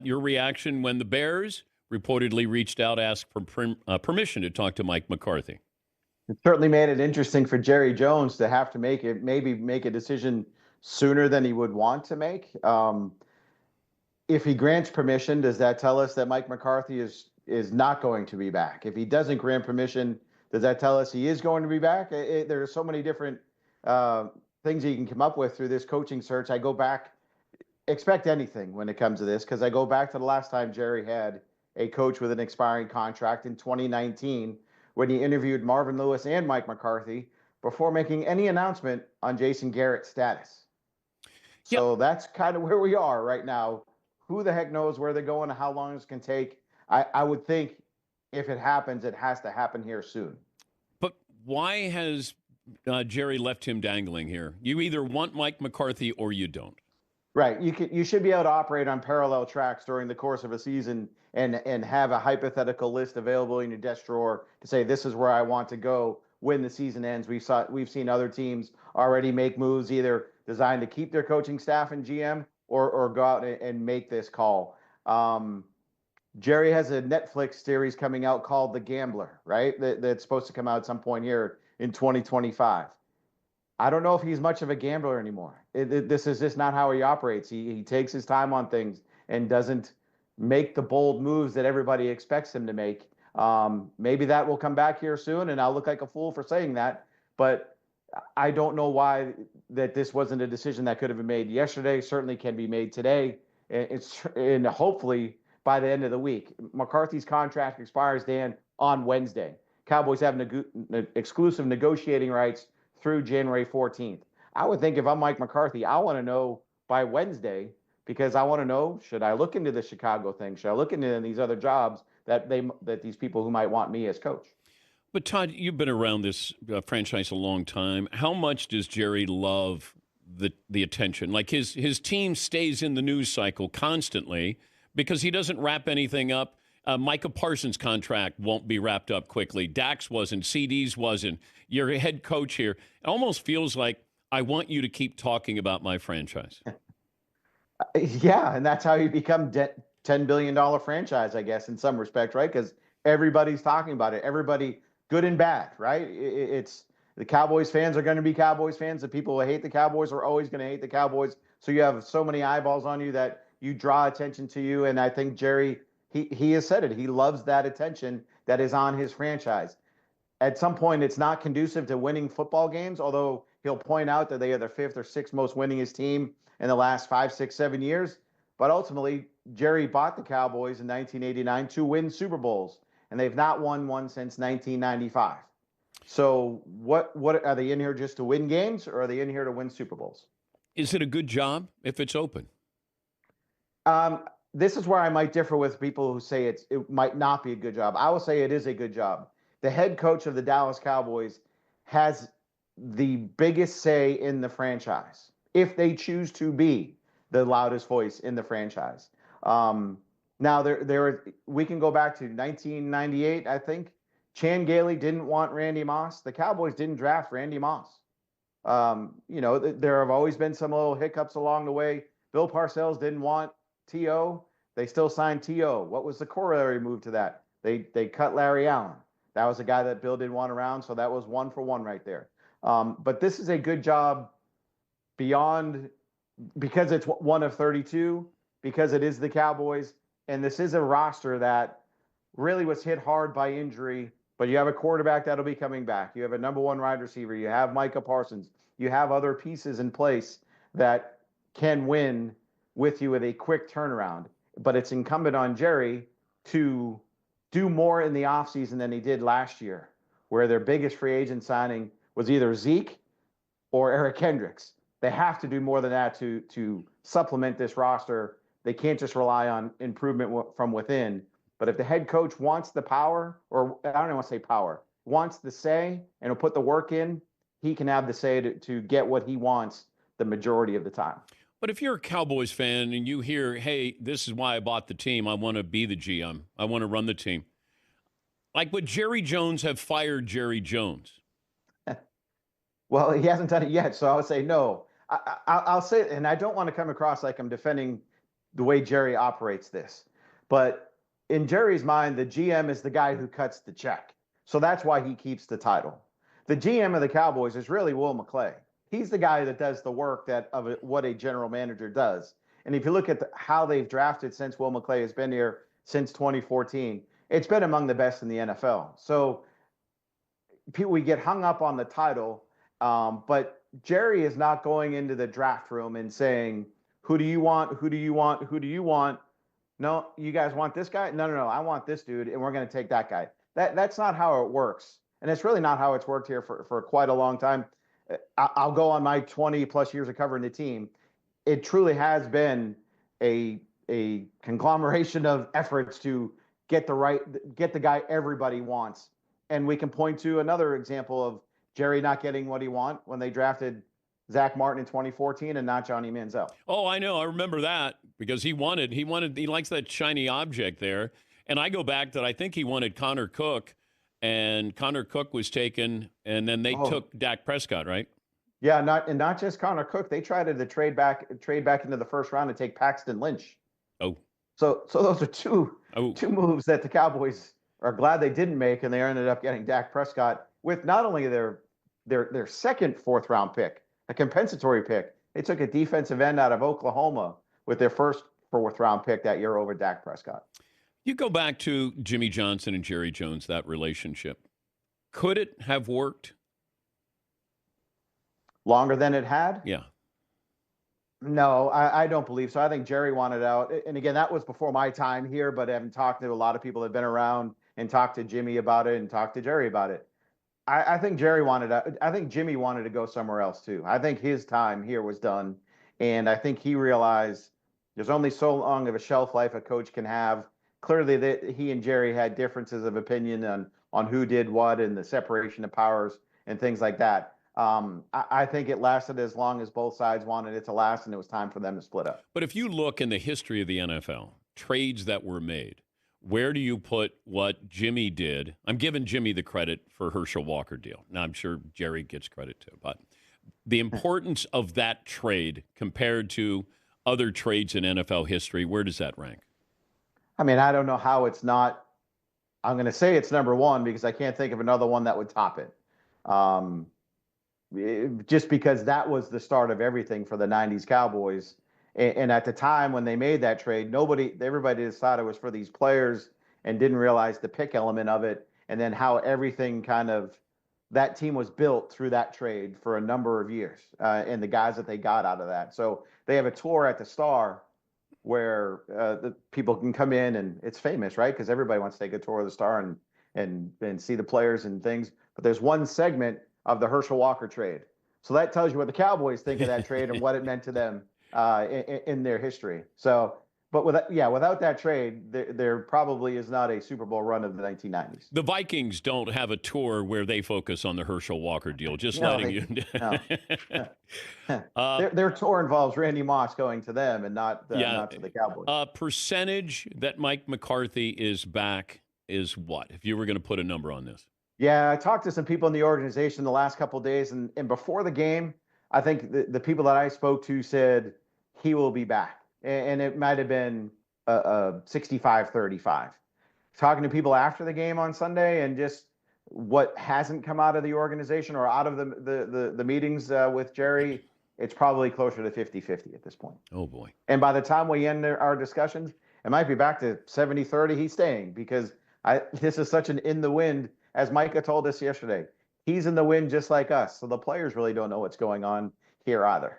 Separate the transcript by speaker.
Speaker 1: Your reaction when the Bears reportedly reached out, asked for permission to talk to Mike McCarthy?
Speaker 2: It certainly made it interesting for Jerry Jones to have to maybe make a decision sooner than he would want to make. If he grants permission, does that tell us that Mike McCarthy is not going to be back? If he doesn't grant permission, does that tell us he is going to be back? There are so many different things you can come up with through this coaching search. I go back, expect anything when it comes to this, because I go back to the last time Jerry had a coach with an expiring contract in 2019 when he interviewed Marvin Lewis and Mike McCarthy before making any announcement on Jason Garrett's status. So that's kind of where we are right now. Who the heck knows where they're going and how long this can take? I would think if it happens, it has to happen here soon.
Speaker 1: But why has Jerry left him dangling here? You either want Mike McCarthy or you don't.
Speaker 2: Right. You should be able to operate on parallel tracks during the course of a season and have a hypothetical list available in your desk drawer to say, this is where I want to go when the season ends. We've seen other teams already make moves either designed to keep their coaching staff and GM or go out and make this call. Jerry has a Netflix series coming out called The Gambler, right? That's supposed to come out at some point here in 2025. I don't know if he's much of a gambler anymore. This is just not how he operates. He takes his time on things and doesn't make the bold moves that everybody expects him to make. Maybe that will come back here soon, and I'll look like a fool for saying that. But I don't know why that this wasn't a decision that could have been made yesterday. Certainly can be made today, and hopefully by the end of the week. McCarthy's contract expires, Dan, on Wednesday. Cowboys have exclusive negotiating rights through January 14th. I would think if I'm Mike McCarthy, I want to know by Wednesday, because I want to know, should I look into the Chicago thing? Should I look into these other jobs that these people who might want me as coach?
Speaker 1: But Todd, you've been around this franchise a long time. How much does Jerry love the attention? Like his team stays in the news cycle constantly because he doesn't wrap anything up. Micah Parsons' contract won't be wrapped up quickly. Dak's wasn't. CD's wasn't. You're a head coach here. It almost feels like I want you to keep talking about my franchise.
Speaker 2: Yeah, and that's how you become $10 billion franchise, I guess, in some respect, right? Because everybody's talking about it. Everybody, good and bad, right? It's the Cowboys fans are going to be Cowboys fans. The people who hate the Cowboys are always going to hate the Cowboys. So you have so many eyeballs on you that you draw attention to you. And I think Jerry, he has said it. He loves that attention that is on his franchise. At some point, it's not conducive to winning football games, although he'll point out that they are the fifth or sixth most winningest team in the last 5, 6, 7 years. But ultimately, Jerry bought the Cowboys in 1989 to win Super Bowls, and they've not won one since 1995. So what are they in here just to win games, or are they in here to win Super Bowls?
Speaker 1: Is it a good job if it's open?
Speaker 2: This is where I might differ with people who say it might not be a good job. I will say it is a good job. The head coach of the Dallas Cowboys has the biggest say in the franchise if they choose to be the loudest voice in the franchise. Now, we can go back to 1998, I think. Chan Gailey didn't want Randy Moss. The Cowboys didn't draft Randy Moss. There have always been some little hiccups along the way. Bill Parcells didn't want T.O. They still signed T.O. What was the corollary move to that? They cut Larry Allen. That was a guy that Bill didn't want around, so that was 1 for 1 right there. But this is a good job beyond, because it's one of 32, because it is the Cowboys, and this is a roster that really was hit hard by injury, but you have a quarterback that'll be coming back. You have a number 1 wide receiver. You have Micah Parsons. You have other pieces in place that can win with you with a quick turnaround. But it's incumbent on Jerry to do more in the offseason than he did last year, where their biggest free agent signing was either Zeke or Eric Kendricks. They have to do more than that to supplement this roster. They can't just rely on improvement from within. But if the head coach wants the power, or I don't even want to say power, wants the say and will put the work in, he can have the say to get what he wants the majority of the time.
Speaker 1: But if you're a Cowboys fan and you hear, hey, this is why I bought the team, I want to be the GM, I want to run the team. Like, would Jerry Jones have fired Jerry Jones?
Speaker 2: Well, he hasn't done it yet, so I would say no. I'll say, and I don't want to come across like I'm defending the way Jerry operates this. But in Jerry's mind, the GM is the guy who cuts the check. So that's why he keeps the title. The GM of the Cowboys is really Will McClay. He's the guy that does the work what a general manager does. And if you look at how they've drafted since Will McClay has been here since 2014, it's been among the best in the NFL. So we get hung up on the title, but Jerry is not going into the draft room and saying, who do you want? Who do you want? Who do you want? No, you guys want this guy? No, I want this dude, and we're going to take that guy. That's not how it works. And it's really not how it's worked here for quite a long time. I'll go on my 20 plus years of covering the team. It truly has been a conglomeration of efforts to get the guy everybody wants. And we can point to another example of Jerry not getting what he wants when they drafted Zach Martin in 2014 and not Johnny Manziel.
Speaker 1: Oh, I know. I remember that because he likes that shiny object there. And I go back that I think he wanted Connor Cook, and Connor Cook was taken, and then they took Dak Prescott, right?
Speaker 2: Yeah, not just Connor Cook. They tried to trade back into the first round to take Paxton Lynch.
Speaker 1: Oh.
Speaker 2: So those are two moves that the Cowboys are glad they didn't make, and they ended up getting Dak Prescott with not only their second fourth round pick, a compensatory pick. They took a defensive end out of Oklahoma with their first fourth round pick that year over Dak Prescott.
Speaker 1: You go back to Jimmy Johnson and Jerry Jones, that relationship. Could it have worked?
Speaker 2: Longer than it had?
Speaker 1: Yeah.
Speaker 2: No, I don't believe so. I think Jerry wanted out. And again, that was before my time here, but I haven't talked to a lot of people that have been around and talked to Jimmy about it and talked to Jerry about it. I think Jerry wanted out. I think Jimmy wanted to go somewhere else too. I think his time here was done. And I think he realized there's only so long of a shelf life a coach can have. Clearly, that he and Jerry had differences of opinion on who did what and the separation of powers and things like that. I think it lasted as long as both sides wanted it to last, and it was time for them to split up.
Speaker 1: But if you look in the history of the NFL, trades that were made, where do you put what Jimmy did? I'm giving Jimmy the credit for Herschel Walker deal. Now, I'm sure Jerry gets credit too, but the importance of that trade compared to other trades in NFL history, where does that rank?
Speaker 2: I mean, I don't know how it's not. I'm going to say it's number one because I can't think of another one that would top it. Just because that was the start of everything for the 90s Cowboys. And at the time when they made that trade, everybody just thought it was for these players and didn't realize the pick element of it. And then how everything that team was built through that trade for a number of years and the guys that they got out of that. So they have a tour at the Star where the people can come in, and it's famous, right? Because everybody wants to take a tour of the Star and see the players and things. But there's one segment of the Herschel Walker trade. So that tells you what the Cowboys think of that trade and what it meant to them in their history. So, but without that trade, there probably is not a Super Bowl run of the 1990s.
Speaker 1: The Vikings don't have a tour where they focus on the Herschel Walker deal. Letting you know.
Speaker 2: Their tour involves Randy Moss going to them and not to the Cowboys.
Speaker 1: Percentage that Mike McCarthy is back is what? If you were going to put a number on this.
Speaker 2: Yeah, I talked to some people in the organization the last couple of days, and before the game, I think the people that I spoke to said he will be back, and it might have been a 65-35. Talking to people after the game on Sunday and just what hasn't come out of the organization or out of the meetings with Jerry, it's probably closer to 50-50 at this point.
Speaker 1: Oh, boy.
Speaker 2: And by the time we end our discussions, it might be back to 70-30 he's staying because this is such an in the wind. As Micah told us yesterday, he's in the wind just like us. So the players really don't know what's going on here either.